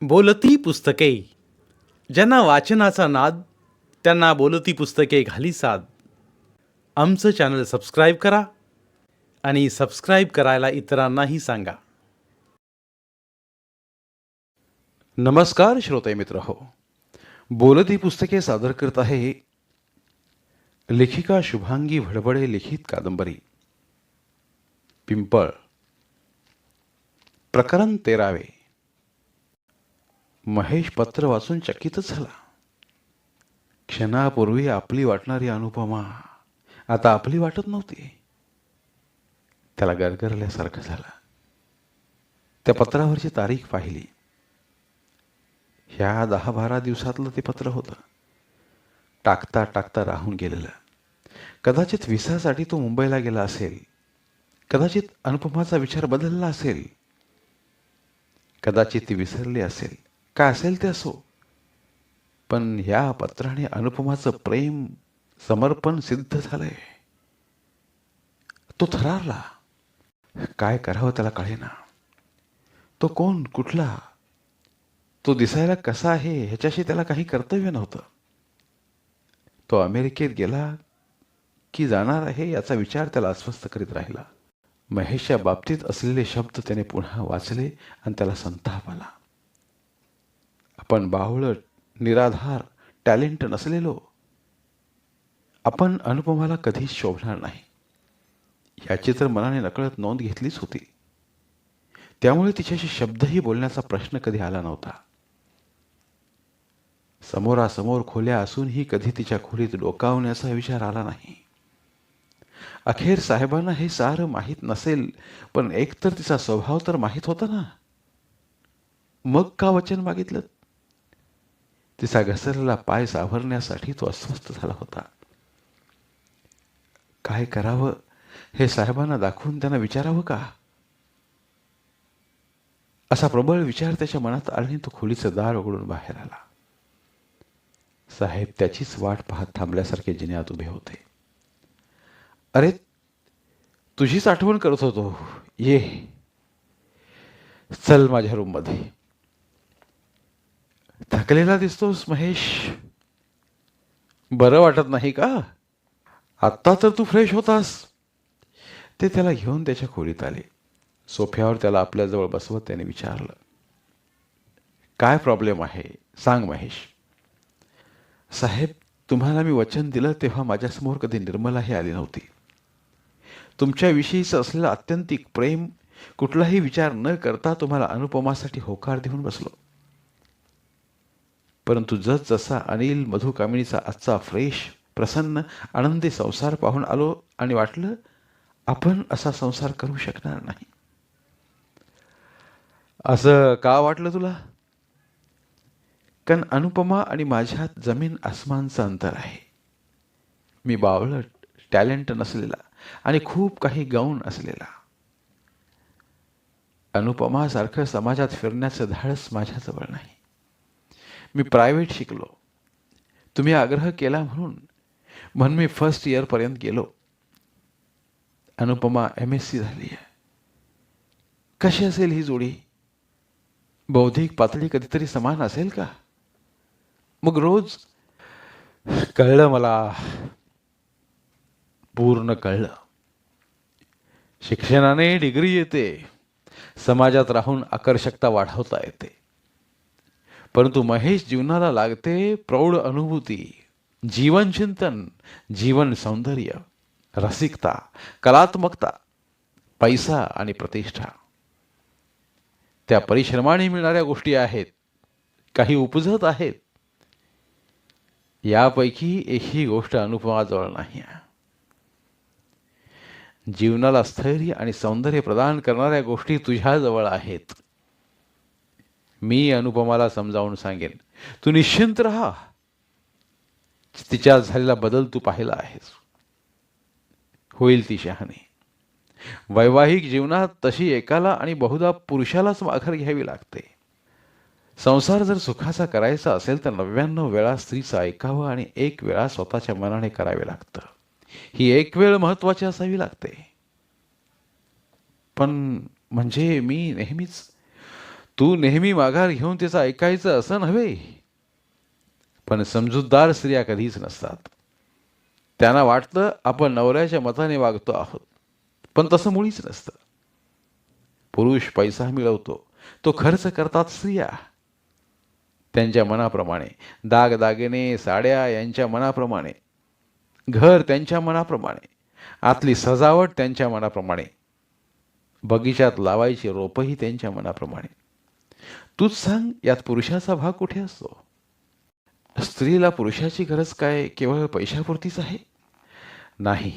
बोलती पुस्तके. ज्यांना वाचनाचा नाद, त्यांना बोलती पुस्तके घाली साद. आमचं चॅनल सबस्क्राईब करा आणि सबस्क्राईब करायला इतरांनाही सांगा. नमस्कार श्रोते मित्र हो. बोलती पुस्तके सादर करत आहे लेखिका शुभांगी भडबडे लिखित कादंबरी पिंपळ, प्रकरण 13. महेश पत्र वाचून चकितच झाला. क्षणापूर्वी आपली वाटणारी अनुपमा आता आपली वाटत नव्हती. त्याला गरगरल्यासारखं झालं. त्या पत्रावरची तारीख पाहिली. ह्या 10-12 दिवसातलं ते पत्र होतं. टाकता टाकता राहून गेलेलं. कदाचित विसासाठी तो मुंबईला गेला असेल. कदाचित अनुपमाचा विचार बदलला असेल. कदाचित ती विसरली असेल. काय असेल ते असो, पण ह्या पत्राने अनुपमाचं प्रेम, समर्पण सिद्ध झालंय. तो थरारला. काय करावं त्याला कळेना. तो कोण, कुठला, तो दिसायला कसा आहे ह्याच्याशी त्याला काही कर्तव्य नव्हतं. तो अमेरिकेत गेला की जाणार आहे याचा विचार त्याला अस्वस्थ करीत राहिला. महेशच्या बाबतीत असलेले शब्द त्याने पुन्हा वाचले आणि त्याला संताप आला. आपण बावळट, निराधार, टॅलेंट नसलेलो. आपण अनुपमाला कधीच शोभणार नाही याची तर मनाने नकळत नोंद घेतलीच होती. त्यामुळे तिच्याशी शब्दही बोलण्याचा प्रश्न कधी आला नव्हता. समोरासमोर खोल्या असूनही कधी तिच्या खोलीत डोकावण्याचा विचार आला नाही. अखेर साहेबांना हे सारं माहीत नसेल, पण एकतर तिचा स्वभाव तर माहीत होता ना. मग का वचन मागितलं? तिचा घसरलेला पाय सावरण्यासाठी तो अस्वस्थ झाला होता. काय करावं हे साहेबांना दाखवून त्यांना विचारावं का, असा प्रबळ विचार त्याच्या मनात आल्याने तो खोलीचं दार उघडून बाहेर आला. साहेब त्याचीच वाट पाहत थांबल्यासारखे जिन्यात उभे होते. अरे, तुझीच आठवण करत होतो. ये, चल माझ्या रूम मध्ये. थकलेला दिसतोस महेश. बरं वाटत नाही का? आत्ता तर तू फ्रेश होतास. ते त्याला घेऊन त्याच्या खोलीत आले. सोफ्यावर त्याला आपल्याजवळ बसवत त्याने विचारलं, काय प्रॉब्लेम आहे सांग महेश. साहेब, तुम्हाला मी वचन दिलं तेव्हा माझ्यासमोर कधी निर्मलाही आली नव्हती. तुमच्याविषयीचं असलेलं आत्यंतिक प्रेम, कुठलाही विचार न करता तुम्हाला अनुपमासाठी होकार देऊन बसलो. परंतु जसा अनिल मधुकामिनीचा आजचा फ्रेश, प्रसन्न, आनंदी संसार पाहून आलो आणि वाटलं आपण असा संसार करू शकणार नाही. असं का वाटलं तुला? कारण अनुपमा आणि माझ्यात जमीन आसमानचं अंतर आहे. मी बावळट, टॅलेंट नसलेला आणि खूप काही गौण असलेला. अनुपमासारखं समाजात फिरण्याचं धाडस माझ्याजवळ नाही. मी प्रायव्हेट शिकलो. तुम्ही आग्रह केला म्हणून मी फर्स्ट इयरपर्यंत गेलो. अनुपमा MSc झाली आहे. कशी असेल ही जोडी? बौद्धिक पातळी कधीतरी समान असेल का? मग रोज कळलं मला, पूर्ण कळलं. शिक्षणाने डिग्री येते, समाजात राहून आकर्षकता वाढवता येते. परंतु महेश जीवनाला लागते प्रौढ अनुभूती, जीवन चिंतन, जीवन सौंदर्य, रसिकता, कलात्मकता, पैसा आणि प्रतिष्ठा. त्या परिश्रमाने मिळणाऱ्या गोष्टी आहेत, काही उपजत आहेत. यापैकी एकही गोष्ट अनुपमाजवळ नाही. जीवनाला स्थैर्य आणि सौंदर्य प्रदान करणाऱ्या गोष्टी तुझ्याजवळ आहेत. मी अनुपमाला समजावून सांगेन, तू निश्चिंत राहा. तिच्यात झालेला बदल तू पाहिला आहेस. होईल ती शहाणी. वैवाहिक जीवनात तशी एकाला आणि बहुधा पुरुषालाच माघार घ्यावी लागते. संसार जर सुखाचा करायचा असेल तर 99 वेळा स्त्रीचं ऐकावं आणि 1 वेळा स्वतःच्या मनाने करावे लागतं. ही 1 वेळ महत्वाची असावी लागते. पण म्हणजे मी नेहमीच तू नेहमी माघार घेऊन तिचं ऐकायचं असं नव्हे. पण समजूतदार स्त्रिया कधीच नसतात. त्यांना वाटतं आपण नवऱ्याच्या मताने वागतो आहोत, पण तसं मुळीच नसतं. पुरुष पैसा मिळवतो, तो खर्च करतात स्त्रिया त्यांच्या मनाप्रमाणे. दागदागिने साड्या यांच्या मनाप्रमाणे, घर त्यांच्या मनाप्रमाणे, आतली सजावट त्यांच्या मनाप्रमाणे, बगीचात लावायची रोपही त्यांच्या मनाप्रमाणे. तूच सांग, यात पुरुषाचा भाग कुठे असतो? स्त्रीला पुरुषाची गरज काय केवळ पैशापुरतीच आहे? नाही,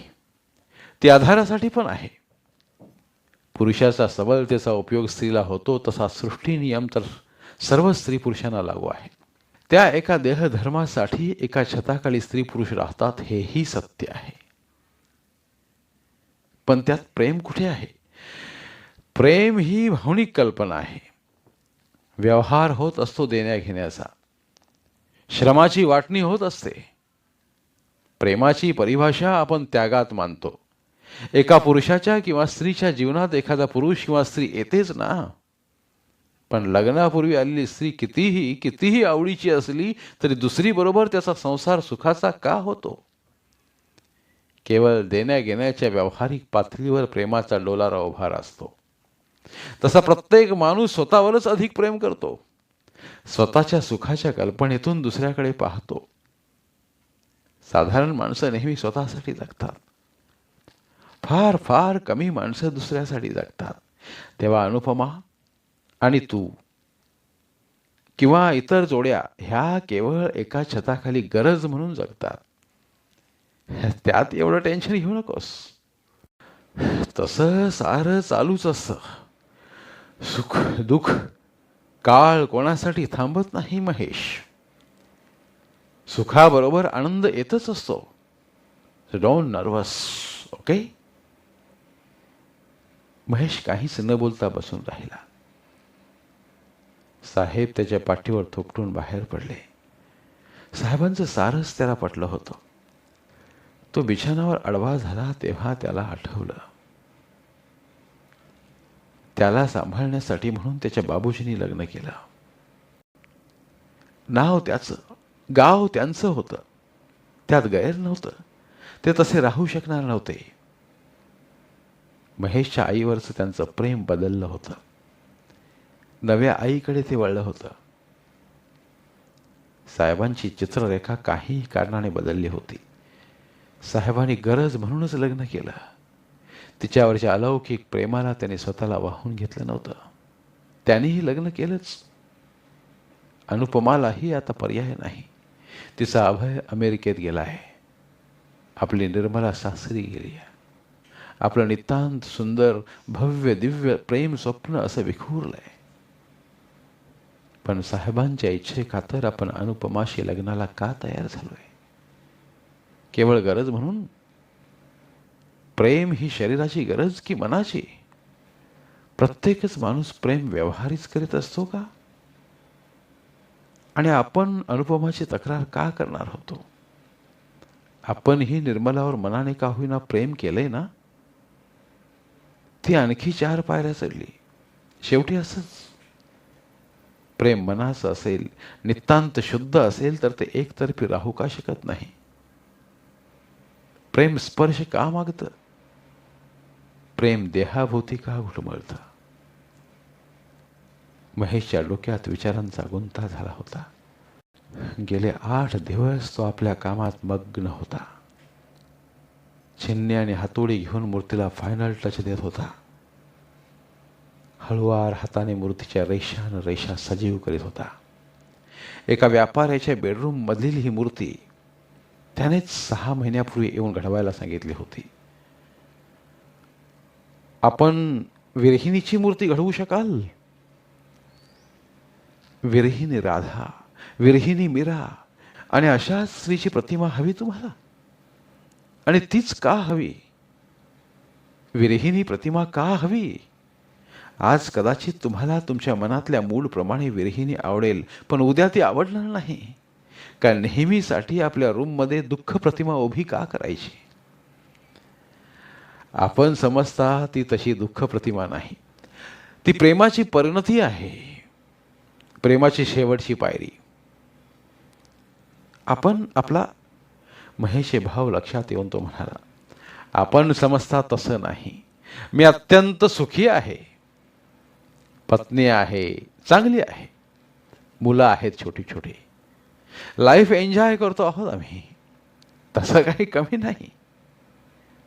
ती आधारासाठी पण आहे. पुरुषाचा सबलतेचा उपयोग स्त्रीला होतो, तसा सृष्टी नियम तर सर्व स्त्री पुरुषांना लागू आहे. त्या एका देहधर्मासाठी एका छताखाली स्त्री पुरुष राहतात, हेही सत्य आहे. पण त्यात प्रेम कुठे आहे? प्रेम ही भावनिक कल्पना आहे. व्यवहार होत असतो देण्याघेण्याचा, श्रमाची वाटणी होत असते. प्रेमाची परिभाषा आपण त्यागात मानतो. एका पुरुषाच्या किंवा स्त्रीच्या जीवनात एखादा पुरुष किंवा स्त्री येतेच ना. पण लग्नापूर्वी आलेली स्त्री कितीही आवडीची असली तरी दुसरी बरोबर त्याचा संसार सुखाचा का होतो? केवळ देण्याघेण्याच्या व्यावहारिक पातळीवर प्रेमाचा डोलारा उभा असतो. तसा प्रत्येक माणूस स्वतःवरच अधिक प्रेम करतो. स्वतःच्या सुखाच्या कल्पनेतून दुसऱ्याकडे पाहतो. साधारण माणसं नेहमी स्वतःसाठी जगतात. फार फार कमी माणसं दुसऱ्यासाठी जगतात. तेव्हा अनुपमा आणि तू किंवा इतर जोड्या ह्या केवळ एका छताखाली गरज म्हणून जगतात. त्यात एवढं टेन्शन घेऊ नकोस. तसं सारं चालूच असतं. सुख दुःख काळ कोणासाठी थांबत नाही महेश. सुखाबरोबर आनंद येतच असतो. Don't nervous, okay? महेश काहीच न बोलता बसून राहिला. साहेब त्याच्या पाठीवर थोपटून बाहेर पडले. साहेबांचं सारच त्याला पटलं होतं. तो बिछाणावर आडवा झाला तेव्हा त्याला आठवलं, त्याला सांभाळण्यासाठी म्हणून त्याच्या बाबूजींनी लग्न केलं. नाव त्याचं, गाव त्यांचं होतं, त्यात गैर नव्हतं. ते तसे राहू शकणार नव्हते. महेशच्या आईवरचं त्यांचं प्रेम बदललं होतं. नव्या आईकडे ते वळलं होतं. साहेबांची चित्ररेखा काही कारणाने बदलली होती. साहेबांनी गरज म्हणूनच लग्न केलं. तिच्यावरच्या अलौकिक प्रेमाला त्याने स्वतःला वाहून घेतलं नव्हतं. त्यानेही लग्न केलंच. अनुपमालाही आता पर्याय नाही. तिचा अभय अमेरिकेत गेलाय. आपली निर्मला सासरी गेली. आपलं नितांत सुंदर भव्य दिव्य प्रेम स्वप्न असं विखुरलंय. पण साहेबांच्या इच्छेखातर आपण अनुपमाशी लग्नाला का तयार झालोय? केवळ गरज म्हणून? प्रेम ही शरीराची गरज की मनाची? प्रत्येकच माणूस प्रेम व्यवहारीच करीत असतो का? आणि आपण अनुपमाची तक्रार का करणार होतो? आपणही निर्मलावर मनाने का होईना प्रेम केलंय ना. ती आणखी 4 पायऱ्या चढली. शेवटी असंच. प्रेम मनाचं असेल, नितांत शुद्ध असेल तर ते एकतर्फी राहू का शकत नाही? प्रेम स्पर्श का मागतं? प्रेम देहाभोवती का घुटमळतं? महेशच्या डोक्यात विचारांचा गुंता झाला होता. गेले 8 दिवस तो आपल्या कामात मग्न होता. छिन्नी आणि हातोडी घेऊन मूर्तीला फायनल टच देत होता. हळुवार हाताने मूर्तीच्या रेषा सजीव करीत होता. एका व्यापाऱ्याच्या बेडरूम मधील ही मूर्ती त्यानेच 6 महिन्यापूर्वी येऊन घडवायला सांगितली होती. आपण विरहिणीची मूर्ती घडवू शकाल? विरहिणी राधा, विरहिणी मीरा आणि अशाच स्त्रीची प्रतिमा हवी तुम्हाला? आणि तीच का हवी? विरहिणी प्रतिमा का हवी? आज कदाचित तुम्हाला तुमच्या मनातल्या मूळप्रमाणे विरहिणी आवडेल, पण उद्या ती आवडणार नाही. का नेहमीसाठी आपल्या रूममध्ये दुःख प्रतिमा उभी का करायची? आपण समजता ती तशी दुःख प्रतिमा नाही. ती प्रेमाची परिणती आहे. प्रेमाची शेवटची पायरी. आपण आपला महेश भाव लक्षात येऊन तो म्हणाला, आपण समजता तसं नाही. मी अत्यंत सुखी आहे. पत्नी आहे, चांगली आहे, मुलं आहेत छोटी छोटी. लाईफ एन्जॉय करतो आहोत आम्ही. तसं काही कमी नाही.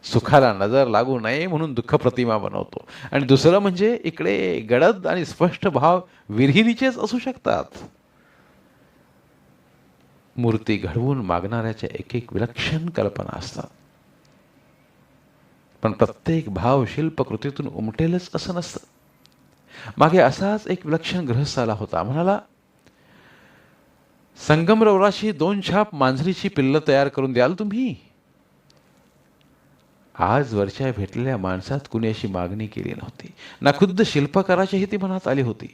सुखाला नजर लागू नये म्हणून दुःख प्रतिमा बनवतो. आणि दुसरं म्हणजे इकडे गडद आणि स्पष्ट भाव विरहिणीचेच असू शकतात. मूर्ती घडवून मागणाऱ्याच्या एक एक विलक्षण कल्पना असतात. पण प्रत्येक भाव शिल्पकृतीतून उमटेलच असं नसतं. मागे असाच एक विलक्षण गृहस्थ आला होता. म्हणाला, संगमरवराशी 2 छाप मांजरीची पिल्लं तयार करून द्याल तुम्ही? आजवरच्या भेटलेल्या माणसात कुणी अशी मागणी केली नव्हती. ना खुद्द शिल्पकाराच्याही ती मनात आली होती.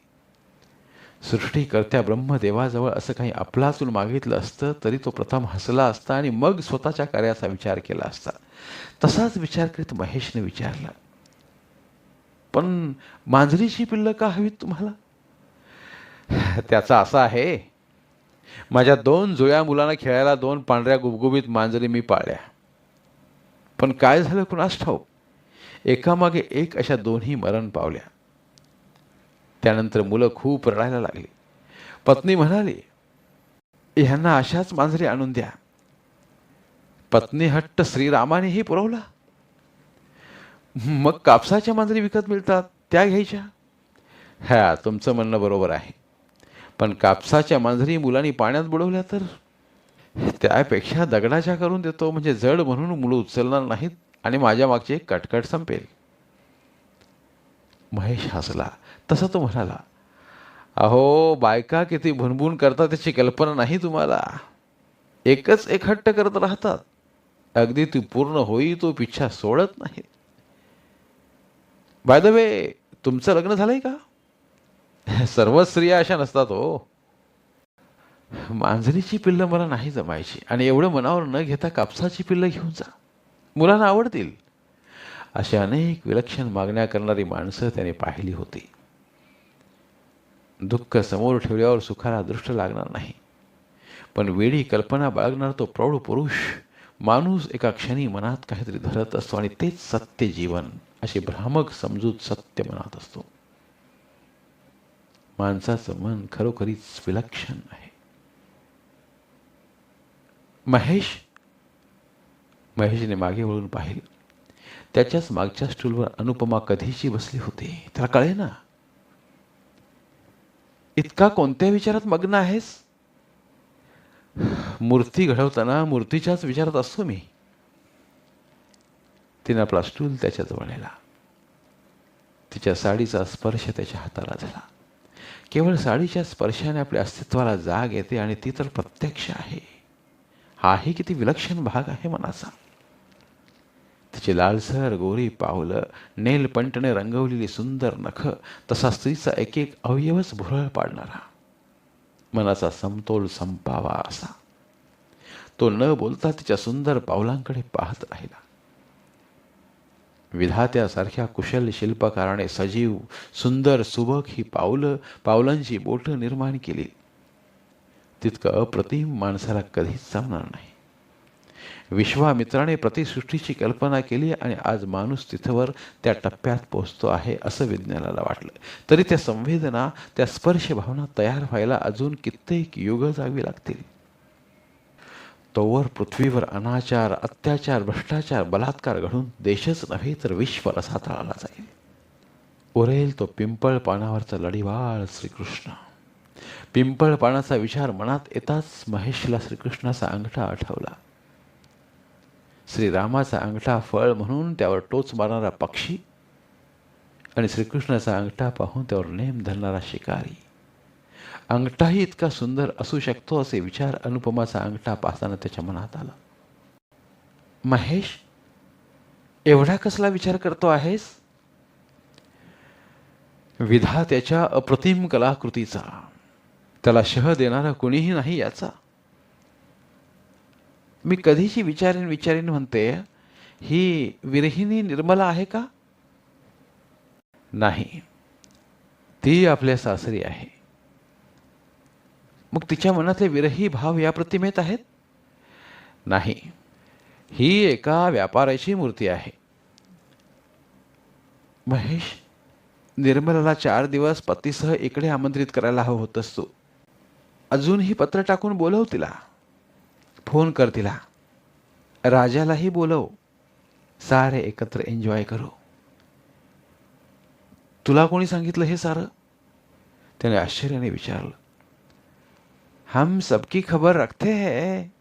सृष्टीकर्त्या ब्रह्मदेवाजवळ असं काही आपलाचून मागितलं असतं तरी तो प्रथम हसला असता आणि मग स्वतःच्या कार्याचा विचार केला असता. तसाच विचार करीत महेशने विचारला, पण मांजरीची पिल्लं का हवीत तुम्हाला? त्याचा असा आहे, माझ्या 2 जुळ्या मुलांना खेळायला 2 पांढऱ्या गुबगुबीत मांजरी मी पाळल्या. पण काय झालं कुणास ठाऊक, एकामागे एक अशा दोन्ही मरण पावल्या. त्यानंतर मुलं खूप रडायला लागली. पत्नी म्हणाली, ह्यांना अशाच मांजरी आणून द्या. पत्नी हट्ट श्रीरामानेही पुरवला. मग कापसाच्या मांजरी विकत मिळतात त्या घ्यायच्या. हा, तुमचं म्हणणं बरोबर आहे. पण कापसाच्या मांजरी मुलांनी पाण्यात बुडवल्या तर? त्यापेक्षा दगडाच्या करून देतो, म्हणजे जड म्हणून मुलं उचलणार नाहीत आणि माझ्या मागची कटकट संपेल. महेश हसला. तसा तो म्हणाला, अहो, बायका किती भुणभुण करतात त्याची कल्पना नाही तुम्हाला. एकच एक हट्ट करत राहतात. अगदी ती पूर्ण होई तो पिच्छा सोडत नाही. बाय द वे, तुमचं लग्न झालंय का? सर्व स्त्रिया अशा नसतात हो. मांजरीची पिल्लं मला नाही जमायची आणि एवढं मनावर न घेता कापसाची पिल्लं घेऊन जा, मुलांना आवडतील. अशा अनेक विलक्षण मागण्या करणारी माणसं त्याने पाहिली होती. दुःख समोर ठेवल्यावर सुखाला दृष्ट लागणार नाही. पण वेडी कल्पना बाळगणार तो प्रौढ पुरुष माणूस एका क्षणी मनात काहीतरी धरत असतो आणि तेच सत्य जीवन अशी भ्रामक समजूत सत्य मनात असतो. माणसाचं मन खरोखरीच विलक्षण आहे. महेशने मागे वळून पाहिलं. त्याच्याच मागच्या स्टूलवर अनुपमा कधीची बसली होती. त्याला कळे ना, इतका कोणत्या विचारात मग्न आहेस? मूर्ती घडवताना मूर्तीच्याच विचारात असतो मी. तिने आपला स्टूल त्याच्याजवळ नेला. तिच्या साडीचा स्पर्श त्याच्या हाताला झाला. केवळ साडीच्या स्पर्शाने आपल्या अस्तित्वाला जाग येते आणि ती तर प्रत्यक्ष आहे. हाही किती विलक्षण भाग आहे मनाचा. तिची लालसर गोरी पावलं, नेलपंटने रंगवलेली सुंदर नख, तसा स्त्रीचा एक एक अवयवच भुरळ पाडणारा, मनाचा समतोल संपावा असा. तो न बोलता तिच्या सुंदर पावलांकडे पाहत राहिला. विधात्यासारख्या कुशल शिल्पकाराने सजीव सुंदर सुबक ही पावलांची बोटं निर्माण केली. तितकं अप्रतिम माणसाला कधीच जमणार नाही. विश्वामित्राने प्रतिसृष्टीची कल्पना केली आणि आज माणूस तिथवर त्या टप्प्यात पोहोचतो आहे असं विज्ञानाला वाटलं. तरी त्या संवेदना, त्या स्पर्श भावना तयार व्हायला अजून कित्येक युग जावी लागतील. तोवर पृथ्वीवर अनाचार, अत्याचार, भ्रष्टाचार, बलात्कार घडून देशच नव्हे तर विश्व रसातळाला जाईल. उरेल तो पिंपळ पानावरचा लढीवाळ श्रीकृष्ण. पिंपळ पानाचा विचार मनात येताच महेशला श्रीकृष्णाचा अंगठा आठवला. श्रीरामाचा अंगठा फळ म्हणून त्यावर टोच मारणारा पक्षी आणि श्रीकृष्णाचा अंगठा पाहून त्यावर नेम धरणारा शिकारी. अंगठाही इतका सुंदर असू शकतो असे विचार अनुपमाचा अंगठा पाहताना त्याच्या मनात आला. महेश, एवढा कसला विचार करतो आहेस? विधात्याच्या अप्रतिम कलाकृतीचा, त्याला शह देणारा कोणीही नाही याचा. मी कधीची विचारीन म्हणते, ही विरहिणी निर्मला आहे का? नाही, ती आपल्या सासरी आहे. मग तिच्या मनातले विरही भाव या प्रतिमेत आहेत? नाही, ही एका व्यापाऱ्याची मूर्ती आहे. महेश, निर्मलाला 4 दिवस पतीसह इकडे आमंत्रित करायला हवं होतंस तू. अजूनही पत्र टाकून बोलव तिला. फोन कर तिला. राजालाही बोलव. सारे एकत्र एन्जॉय करू. तुला कोणी सांगितलं हे सारं? त्याने आश्चर्याने विचारलं. हम सबकी खबर रखते हैं.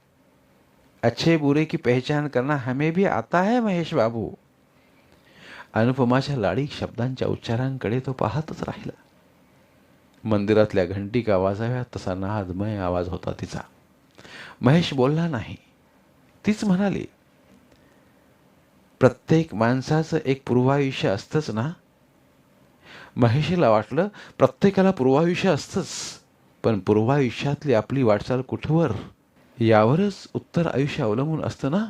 अच्छे बुरे की पहचान करना हमें भी आता है महेश बाबू. अनुपमाच्या लाडीक शब्दांच्या उच्चारांकडे तो पाहतच राहिला. मंदिरातल्या घंटिका वाजाव्यात तसा नादमय आवाज होता तिचा. महेश बोलला नाही. तीच म्हणाली, प्रत्येक माणसाचं एक पूर्वायुष्य असतंच ना. महेशला वाटलं प्रत्येकाला पूर्वायुष्य असतंच, पण पूर्वायुष्यातली आपली वाटचाल कुठवर यावरच उत्तर आयुष्य अवलंबून असतं ना.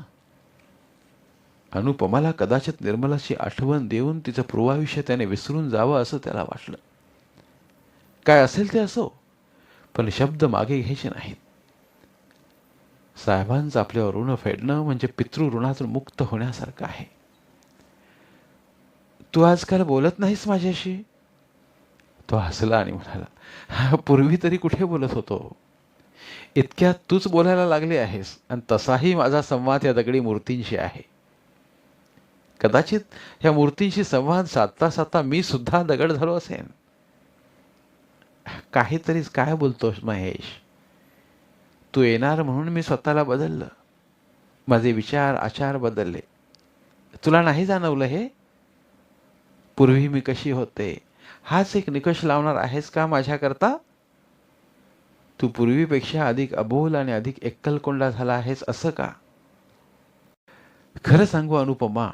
अनुपमाला कदाचित निर्मलाची आठवण देऊन तिचं पूर्वायुष्य त्याने विसरून जावं असं त्याला वाटलं. काय असेल ते असो, पण शब्द मागे घ्यायचे नाहीत. साहेबांचं आपल्यावर ऋण फेडणं म्हणजे पितृऋणातून मुक्त होण्यासारखं आहे. तू आजकाल बोलत नाहीस माझ्याशी? तो हसला आणि म्हणाला, पूर्वी तरी कुठे बोलत होतो. इतक्यात तूच बोलायला लागली आहेस, आणि तसाही माझा संवाद या दगडी मूर्तींशी आहे. कदाचित ह्या मूर्तींशी संवाद साधता साधता मी सुद्धा दगड झालो असेन. काहीतरीच काय बोलतोस महेश? तू येणार म्हणून मी स्वतःला बदललं. माझे विचार आचार बदलले. तुला नाही जाणवलं हे? पूर्वी मी कशी होते हाच एक निकष लावणार आहेस का माझ्याकरता? तू पूर्वीपेक्षा अधिक अबोल आणि अधिक एक्कलकोंडा झाला आहेस असं का? खरं सांगू अनुपमा,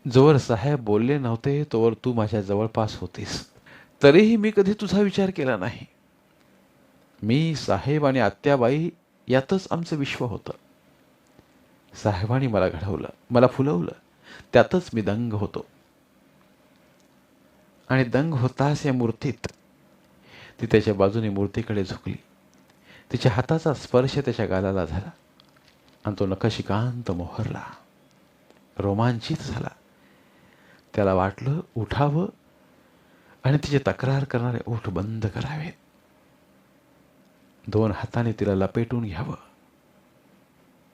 जोवर साहेब बोलले नव्हते तोवर तू माझ्या जवळपास होतीस. तरीही मी कधी तुझा विचार केला नाही. मी, साहेब आणि आत्याबाई यातच आमचं विश्व होतं. साहेबांनी मला घडवलं, मला फुलवलं, त्यातच मी दंग होतो. आणि दंग होतास या मूर्तीत. ती त्याच्या बाजूने मूर्तीकडे झुकली. तिच्या हाताचा स्पर्श त्याच्या गालाला झाला आणि तो नखशिकांत मोहरला. रोमांचित झाला. त्याला वाटलं उठावं आणि तिचे तक्रार करणारे ओठ बंद करावेत. 2 हाताने तिला लपेटून घ्यावं.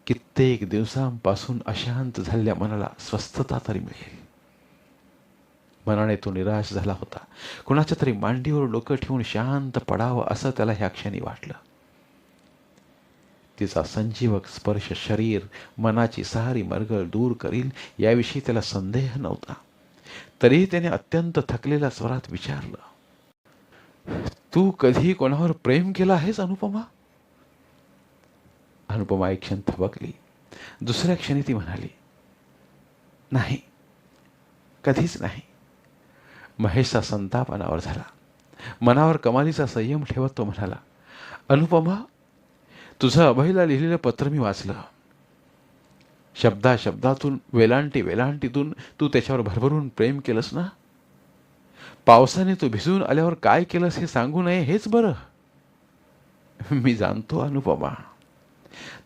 कित्येक दिवसांपासून अशांत झालेल्या मनाला स्वस्थता तरी मिळेल. मनाने तो निराश झाला होता. कुणाच्या तरी मांडीवर डोकं ठेवून शांत पडावं असं त्याला ह्या क्षणी वाटलं. तिचा संजीवक स्पर्श शरीर, मनाची सारी मरगळ दूर करील याविषयी त्याला संदेह नव्हता. तरीही त्याने अत्यंत थकलेल्या स्वरात विचारलं, तू कधी कोणावर प्रेम केलं आहेस अनुपमा? अनुपमा एक क्षण थबकली. दुसऱ्या क्षणी ती म्हणाली, नाही, कधीच नाही. महेशचा संताप अनावर झाला. मनावर कमालीचा संयम ठेवत तो म्हणाला, अनुपमा, तुझं अभयला लिहिलेलं पत्र मी वाचलं. शब्दा शब्दातून, वेलांटीतून तू त्याच्यावर भरभरून प्रेम केलंस ना. पावसाने तू भिजून आल्यावर काय केलंस हे सांगू नये हेच बरं. मी जाणतो अनुपमा,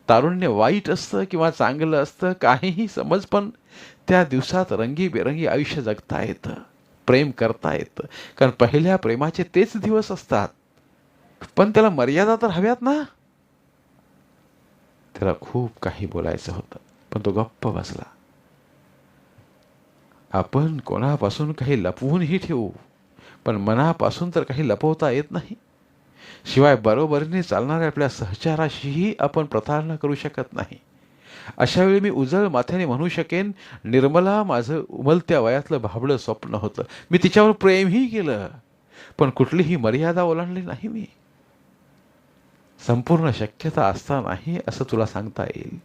तारुण्य वाईट असतं किंवा चांगलं असतं काहीही समज, पण त्या दिवसात रंगीबेरंगी आयुष्य जगता येतं, प्रेम करता येतं. कारण पहिल्या प्रेमाचे तेच दिवस असतात. पण त्याला मर्यादा तर हव्यात ना. त्याला खूप काही बोलायचं होतं, पण तो गप्प बसला. आपण कोणापासून काही लपवूनही ठेवू, पण मनापासून तर काही लपवता येत नाही. शिवाय बरोबरीने चालणाऱ्या आपल्या सहचाराशीही आपण प्रतारणा करू शकत नाही. अशा वेळी मी उजळ माथ्याने म्हणू शकेन, निर्मला माझं उमलत्या वयातलं भाबडं स्वप्न होतं. मी तिच्यावर प्रेमही केलं, पण कुठलीही मर्यादा ओलांडली नाही मी. संपूर्ण शक्यता असतानाही असं तुला सांगता येईल.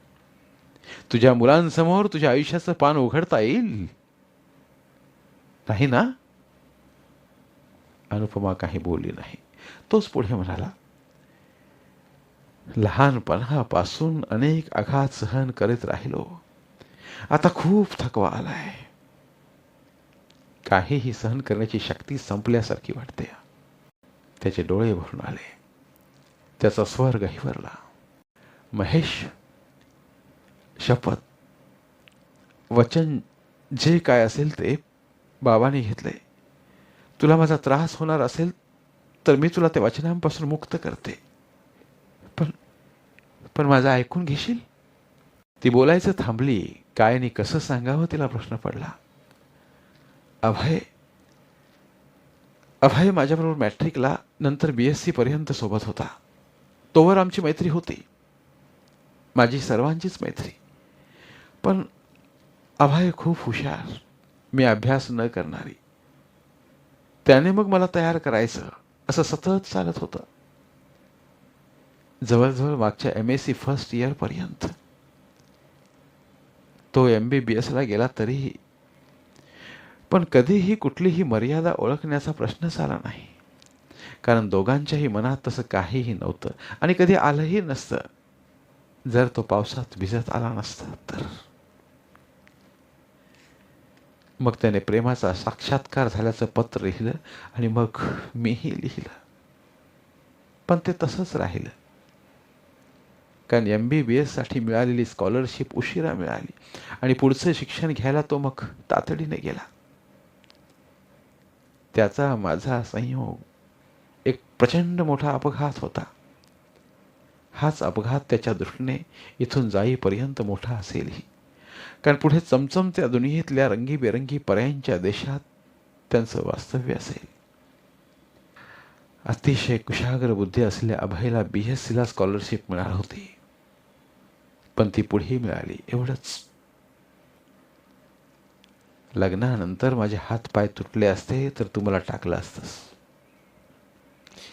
तुझ्या मुलांसमोर तुझ्या आयुष्याचं पान उघडता येईल नाही ना. अनुपमा काही बोलली नाही. तोच पुढे म्हणाला, लहानपणापासून अनेक आघात सहन करीत राहिलो. आता खूप थकवा आलाय. काहीही सहन करण्याची शक्ती संपल्यासारखी वाटते. त्याचे डोळे भरून आले. त्याचा स्वर गहिवरला. महेश, शपथ, वचन जे काय असेल ते बाबाने घेतलंय. तुला माझा त्रास होणार असेल तर मी तुला त्या वचनांपासून मुक्त करते. पण माझं ऐकून घेशील? ती बोलायचं थांबली. काय आणि कसं सांगावं तिला प्रश्न पडला. अभय माझ्याबरोबर मॅट्रिकला, नंतर BSc पर्यंत सोबत होता. तोवर आमची मैत्री होती, माझी सर्वांचीच मैत्री. पण अभय खूप हुशार, मी अभ्यास न करणारी. त्याने मग मला तयार करायचं असं सतत चालत होतं, जवळजवळ मागच्या MSc फर्स्ट इयर पर्यंत. तो MBBSला गेला तरीही. पण कधीही कुठलीही मर्यादा ओळखण्याचा प्रश्नच आला नाही, कारण दोघांच्याही मनात तसं काहीही नव्हतं आणि कधी आलंही नसतं. जर तो पावसात भिजत आला नसता तर. मग त्याने प्रेमाचा साक्षात्कार झाल्याचं पत्र लिहिलं आणि मग मीही लिहिलं. पण ते तसंच राहिलं, कारण MBBSसाठी मिळालेली स्कॉलरशिप उशिरा मिळाली आणि पुढचं शिक्षण घ्यायला तो मग तातडीने गेला. त्याचा माझा संयोग एक प्रचंड मोठा अपघात होता. हाच अपघात त्याच्या दृष्टीने इथून जाईपर्यंत मोठा असेलही, कारण पुढे चमचमत्या दुनियेतल्या रंगीबेरंगी पर्यांच्या देशात त्यांचं वास्तव्य असेल. अतिशय कुशाग्र बुद्धी असलेल्या अभयला BScला स्कॉलरशिप मिळाली होती, पण ती पुढे मिळाली एवढंच. लग्नानंतर माझे हात पाय तुटले असते तर तू मला टाकलं असतंस.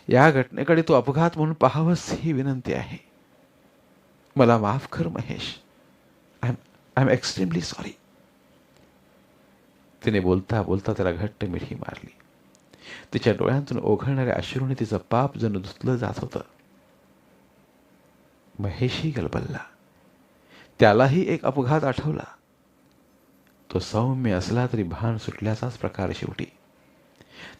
या घटनेकडे तू अपघात म्हणून पाहावंस ही विनंती आहे. मला माफ कर Mahesh. I am extremely sorry. तिने बोलता बोलता त्याला घट्ट मिठी मारली. तिच्या डोळ्यांतून ओघळणाऱ्या अश्रूने तिचं पाप जणू धुतलं जात होतं. महेशही गलबलला. त्यालाही एक अपघात आठवला. तो सौम्य असला तरी भान सुटल्याचाच प्रकार शेवटी.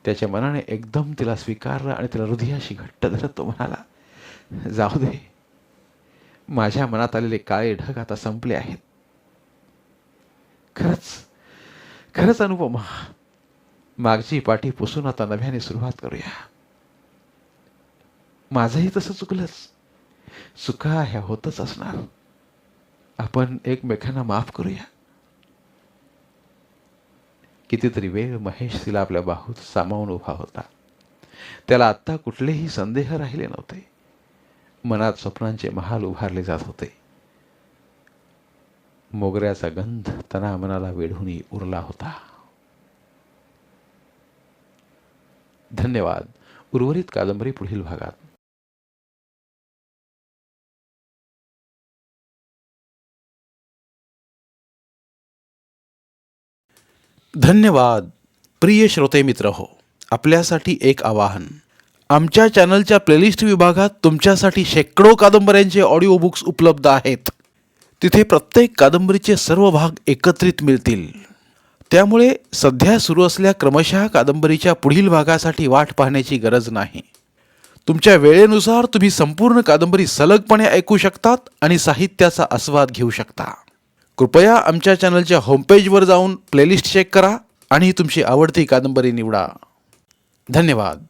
त्याच्या मनाने एकदम तिला स्वीकारलं आणि तिला हृदयाशी घट्ट धरत तो म्हणाला, जाऊ दे, माझ्या मनात आलेले काळे ढग आता संपले आहेत. खरंच अनुपमा, मागची पाठी पुसून आता नव्याने सुरुवात करूया. माझंही तसं चुकलंच. चुका ह्या होतच असणार. आपण एकमेकांना माफ करूया. कितीतरी वेळ महेश तिला आपल्या बाहूत सामावून उभा होता. त्याला आत्ता कुठलेही संदेह राहिले नव्हते. मनात स्वप्नांचे महाल उभारले जात होते. मोगऱ्याचा गंध तना मनाला वेढून उरला होता. धन्यवाद. उर्वरित कादंबरी पुढील भागात. धन्यवाद. प्रिय श्रोते मित्र हो, आपल्यासाठी एक आवाहन. आमच्या चॅनलच्या प्लेलिस्ट विभागात तुमच्यासाठी शेकडो कादंबऱ्यांचे ऑडिओ बुक्स उपलब्ध आहेत. तिथे प्रत्येक कादंबरीचे सर्व भाग एकत्रित मिळतील. त्यामुळे सध्या सुरू असलेल्या क्रमशः कादंबरीच्या पुढील भागासाठी वाट पाहण्याची गरज नाही. तुमच्या वेळेनुसार तुम्ही संपूर्ण कादंबरी सलगपणे ऐकू शकतात आणि साहित्याचा आस्वाद घेऊ शकता. कृपया आमच्या चॅनलच्या होमपेजवर जाऊन प्लेलिस्ट चेक करा आणि तुमची आवडती कादंबरी निवडा. धन्यवाद.